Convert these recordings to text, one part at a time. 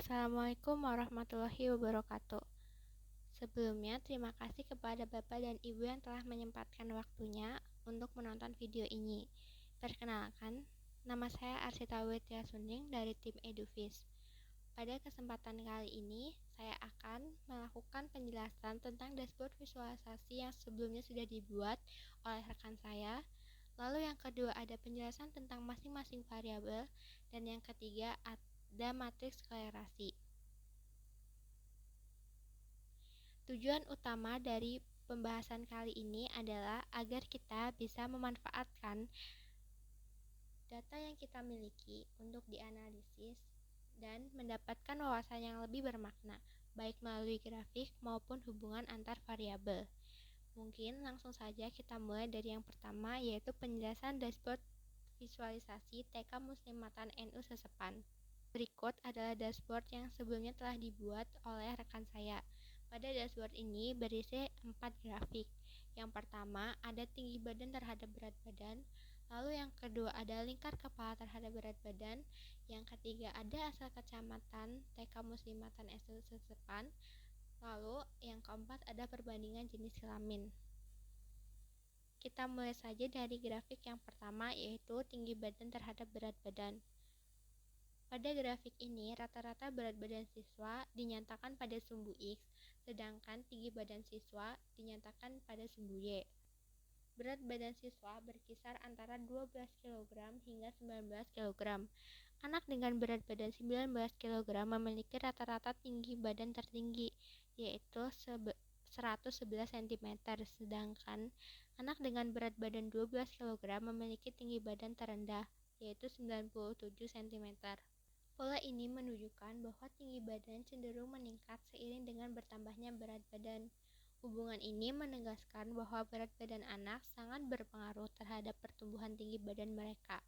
Assalamualaikum warahmatullahi wabarakatuh. Sebelumnya, terima kasih kepada Bapak dan Ibu yang telah menyempatkan waktunya untuk menonton video ini. Perkenalkan, nama saya Arsita Wetiasuning dari tim Eduvis. Pada kesempatan kali ini, saya akan melakukan penjelasan tentang dashboard visualisasi yang sebelumnya sudah dibuat oleh rekan saya. Lalu yang kedua ada penjelasan tentang masing-masing variabel, dan yang ketiga ada matriks kolerasi. Tujuan utama dari pembahasan kali ini adalah agar kita bisa memanfaatkan data yang kita miliki untuk dianalisis dan mendapatkan wawasan yang lebih bermakna, baik melalui grafik maupun hubungan antar variabel. Mungkin langsung saja kita mulai dari yang pertama, yaitu penjelasan dashboard visualisasi TK Muslimatan NU Sesepan. Berikut adalah dashboard yang sebelumnya telah dibuat oleh rekan saya. Pada dashboard ini berisi 4 grafik. Yang pertama ada tinggi badan terhadap berat badan, lalu yang kedua ada lingkar kepala terhadap berat badan, yang ketiga ada asal kecamatan TK Muslimatan NU Sesepan, lalu yang keempat ada perbandingan jenis kelamin. Kita mulai saja dari grafik yang pertama, yaitu tinggi badan terhadap berat badan. Pada grafik ini, rata-rata berat badan siswa dinyatakan pada sumbu X, sedangkan tinggi badan siswa dinyatakan pada sumbu Y. Berat badan siswa berkisar antara 12 kg hingga 19 kg. Anak dengan berat badan 19 kg memiliki rata-rata tinggi badan tertinggi, yaitu 111 cm, sedangkan anak dengan berat badan 12 kg memiliki tinggi badan terendah, yaitu 97 cm. Pola ini menunjukkan bahwa tinggi badan cenderung meningkat seiring dengan bertambahnya berat badan. Hubungan ini menegaskan bahwa berat badan anak sangat berpengaruh terhadap pertumbuhan tinggi badan mereka.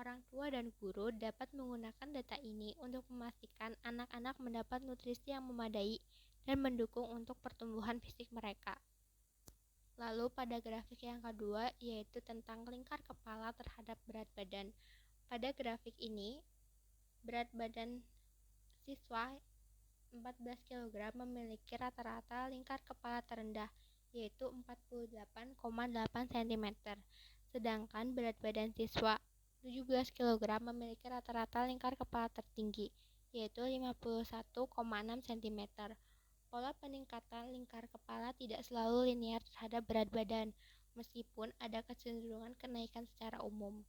Orang tua dan guru dapat menggunakan data ini untuk memastikan anak-anak mendapat nutrisi yang memadai dan mendukung untuk pertumbuhan fisik mereka. Lalu pada grafik yang kedua, yaitu tentang lingkar kepala terhadap berat badan. Pada grafik ini, berat badan siswa 14 kg memiliki rata-rata lingkar kepala terendah, yaitu 48,8 cm, sedangkan berat badan siswa 17 kg memiliki rata-rata lingkar kepala tertinggi, yaitu 51,6 cm. Pola peningkatan lingkar kepala tidak selalu linear terhadap berat badan, meskipun ada kecenderungan kenaikan secara umum.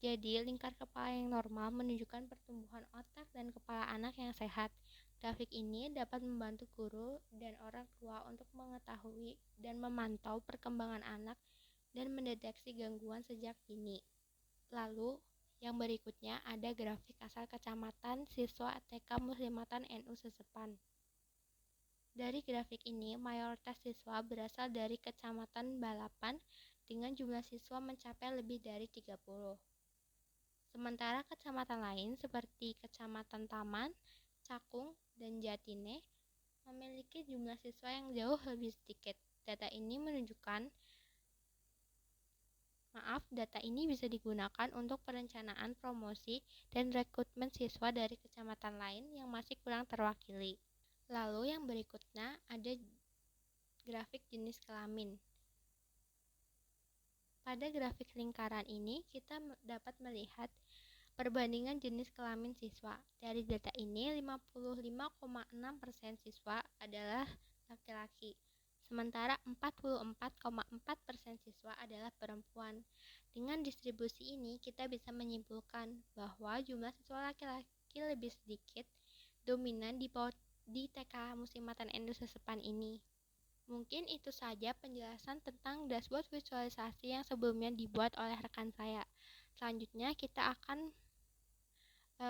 Jadi, lingkar kepala yang normal menunjukkan pertumbuhan otak dan kepala anak yang sehat. Grafik ini dapat membantu guru dan orang tua untuk mengetahui dan memantau perkembangan anak dan mendeteksi gangguan sejak dini. Lalu, yang berikutnya ada grafik asal kecamatan siswa TK Muslimatan NU Sesepan. Dari grafik ini, mayoritas siswa berasal dari Kecamatan Balapan dengan jumlah siswa mencapai lebih dari 30. Sementara kecamatan lain seperti Kecamatan Taman, Cakung, dan Jatine memiliki jumlah siswa yang jauh lebih sedikit. Data ini bisa digunakan untuk perencanaan promosi dan rekrutmen siswa dari kecamatan lain yang masih kurang terwakili. Lalu yang berikutnya ada grafik jenis kelamin. Pada grafik lingkaran ini, kita dapat melihat perbandingan jenis kelamin siswa. Dari data ini, 55,6% siswa adalah laki-laki, sementara 44,4% siswa adalah perempuan. Dengan distribusi ini, kita bisa menyimpulkan bahwa jumlah siswa laki-laki lebih sedikit dominan di TK Muslimatan NU Sesepan ini. Mungkin itu saja penjelasan tentang dashboard visualisasi yang sebelumnya dibuat oleh rekan saya. Selanjutnya kita akan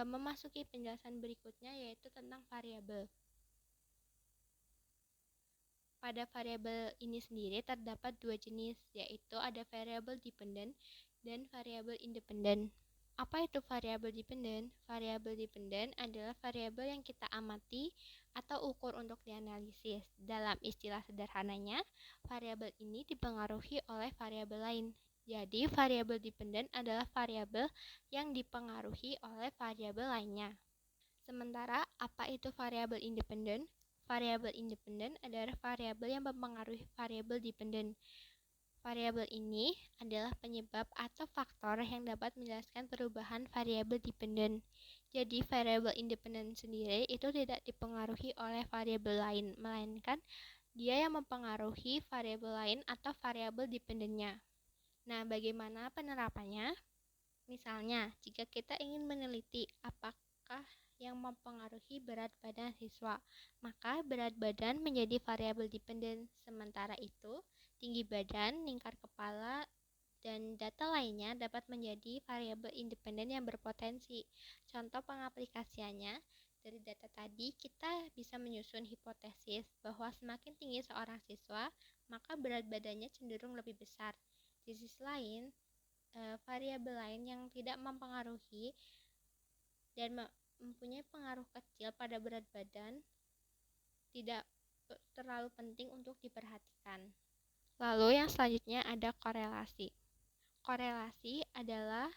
memasuki penjelasan berikutnya, yaitu tentang variabel. Pada variabel ini sendiri terdapat dua jenis, yaitu ada variabel dependent dan variabel independent. Apa itu variabel dependent? Variabel dependent adalah variabel yang kita amati atau ukur untuk dianalisis. Dalam istilah sederhananya, variabel ini dipengaruhi oleh variabel lain. Jadi, variabel dependent adalah variabel yang dipengaruhi oleh variabel lainnya. Sementara, apa itu variabel independen? Variabel independen adalah variabel yang mempengaruhi variabel dependen. Variabel ini adalah penyebab atau faktor yang dapat menjelaskan perubahan variabel dependen. Jadi, variabel independen sendiri itu tidak dipengaruhi oleh variabel lain, melainkan dia yang mempengaruhi variabel lain atau variabel dependennya. Nah, bagaimana penerapannya? Misalnya, jika kita ingin meneliti apakah yang mempengaruhi berat badan siswa, maka berat badan menjadi variabel dependen. Sementara itu, tinggi badan, lingkar kepala, dan data lainnya dapat menjadi variabel independen yang berpotensi. Contoh pengaplikasiannya, dari data tadi kita bisa menyusun hipotesis bahwa semakin tinggi seorang siswa, maka berat badannya cenderung lebih besar. Di sisi lain, variabel lain yang tidak mempengaruhi dan mempunyai pengaruh kecil pada berat badan tidak terlalu penting untuk diperhatikan. Lalu yang selanjutnya ada korelasi. Korelasi adalah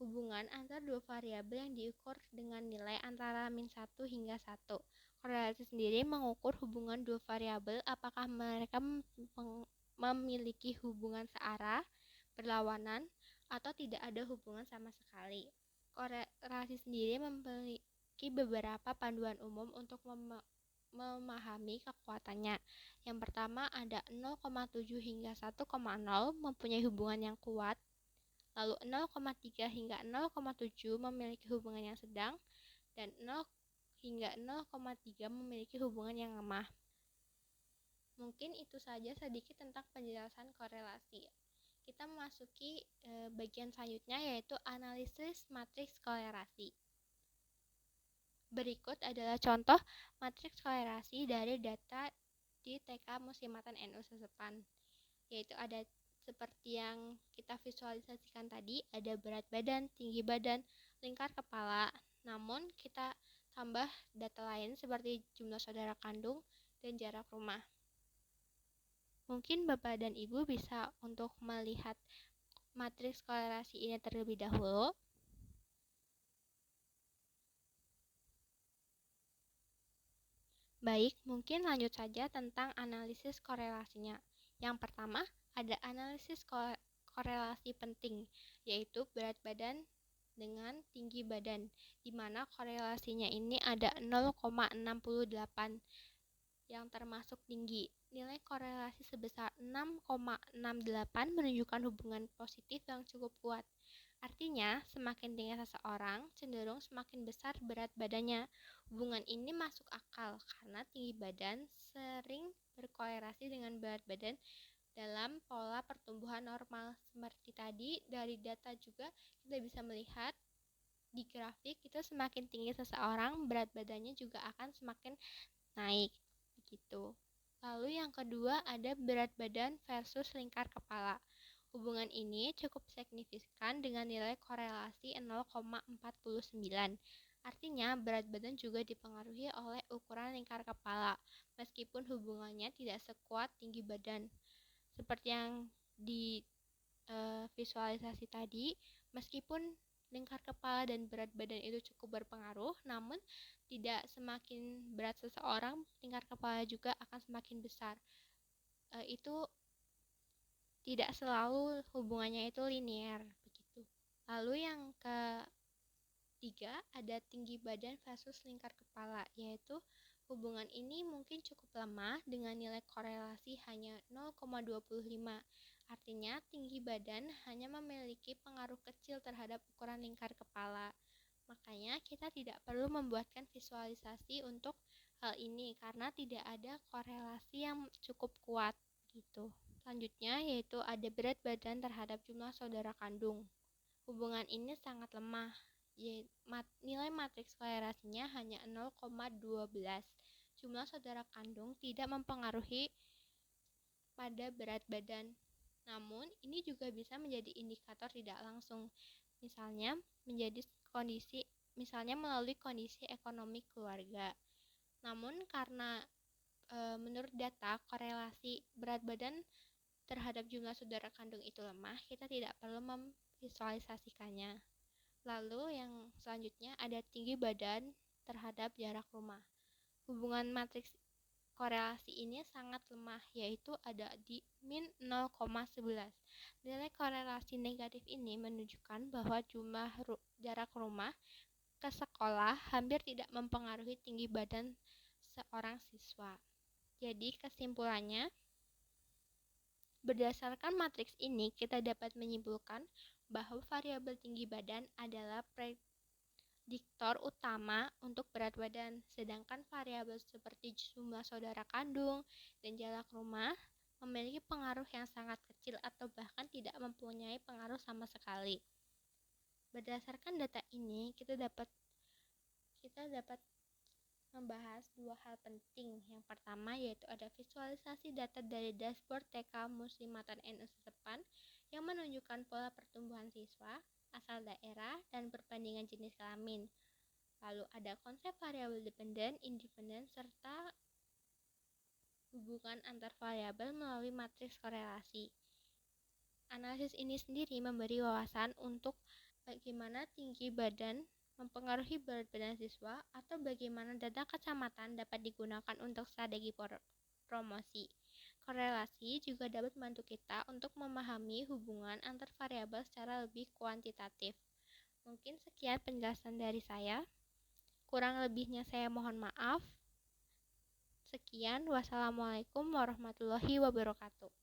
hubungan antara dua variabel yang diukur dengan nilai antara -1 hingga 1. Korelasi sendiri mengukur hubungan dua variabel apakah mereka memiliki hubungan searah, berlawanan, atau tidak ada hubungan sama sekali. Korelasi sendiri memiliki beberapa panduan umum untuk memahami kekuatannya. Yang pertama ada 0,7 hingga 1,0 mempunyai hubungan yang kuat, lalu 0,3 hingga 0,7 memiliki hubungan yang sedang, dan 0 hingga 0,3 memiliki hubungan yang lemah. Mungkin itu saja sedikit tentang penjelasan korelasi. Kita memasuki bagian selanjutnya, yaitu analisis matriks korelasi. Berikut adalah contoh matriks korelasi dari data di TK Muslimatan NU Sesepan, yaitu ada seperti yang kita visualisasikan tadi, ada berat badan, tinggi badan, lingkar kepala. Namun kita tambah data lain seperti jumlah saudara kandung dan jarak rumah. Mungkin Bapak dan Ibu bisa untuk melihat matriks korelasi ini terlebih dahulu. Baik, mungkin lanjut saja tentang analisis korelasinya. Yang pertama, ada analisis korelasi penting, yaitu berat badan dengan tinggi badan, di mana korelasinya ini ada 0,68 yang termasuk tinggi. Nilai korelasi sebesar 6,68 menunjukkan hubungan positif yang cukup kuat. Artinya, semakin tinggi seseorang, cenderung semakin besar berat badannya. Hubungan ini masuk akal karena tinggi badan sering berkorelasi dengan berat badan dalam pola pertumbuhan normal. Seperti tadi, dari data juga kita bisa melihat di grafik itu semakin tinggi seseorang, berat badannya juga akan semakin naik. Begitu. Lalu yang kedua ada berat badan versus lingkar kepala. Hubungan ini cukup signifikan dengan nilai korelasi 0,49. Artinya berat badan juga dipengaruhi oleh ukuran lingkar kepala, meskipun hubungannya tidak sekuat tinggi badan. Seperti yang di visualisasi tadi, meskipun lingkar kepala dan berat badan itu cukup berpengaruh, namun tidak semakin berat seseorang, lingkar kepala juga akan semakin besar. Itu tidak selalu hubungannya itu linear begitu. Lalu yang ketiga ada tinggi badan versus lingkar kepala, yaitu hubungan ini mungkin cukup lemah dengan nilai korelasi hanya 0,25. Artinya tinggi badan hanya memiliki pengaruh kecil terhadap ukuran lingkar kepala. Makanya kita tidak perlu membuatkan visualisasi untuk hal ini karena tidak ada korelasi yang cukup kuat gitu. Selanjutnya yaitu ada berat badan terhadap jumlah saudara kandung. Hubungan ini sangat lemah. Nilai matriks korelasinya hanya 0,12. Jumlah saudara kandung tidak mempengaruhi pada berat badan. Namun, ini juga bisa menjadi indikator tidak langsung. Misalnya melalui kondisi ekonomi keluarga. Namun karena menurut data korelasi berat badan terhadap jumlah saudara kandung itu lemah, kita tidak perlu memvisualisasikannya. Lalu yang selanjutnya ada tinggi badan terhadap jarak rumah. Hubungan matriks korelasi ini sangat lemah, yaitu ada di min 0,11. Nilai korelasi negatif ini menunjukkan bahwa jumlah jarak rumah ke sekolah hampir tidak mempengaruhi tinggi badan seorang siswa. Jadi kesimpulannya, berdasarkan matriks ini kita dapat menyimpulkan bahwa variabel tinggi badan adalah prediktor utama untuk berat badan, sedangkan variabel seperti jumlah saudara kandung dan jarak rumah memiliki pengaruh yang sangat kecil atau bahkan tidak mempunyai pengaruh sama sekali. Berdasarkan data ini, kita dapat membahas dua hal penting. Yang pertama yaitu ada visualisasi data dari dashboard TK Muslimatan NU Setepan yang menunjukkan pola pertumbuhan siswa, asal daerah, dan perbandingan jenis kelamin. Lalu ada konsep variabel dependen, independen, serta hubungan antar variabel melalui matriks korelasi. Analisis ini sendiri memberi wawasan untuk bagaimana tinggi badan mempengaruhi berat badan siswa atau bagaimana data kecamatan dapat digunakan untuk strategi promosi. Korelasi juga dapat membantu kita untuk memahami hubungan antar variabel secara lebih kuantitatif. Mungkin sekian penjelasan dari saya. Kurang lebihnya saya mohon maaf. Sekian, wassalamualaikum warahmatullahi wabarakatuh.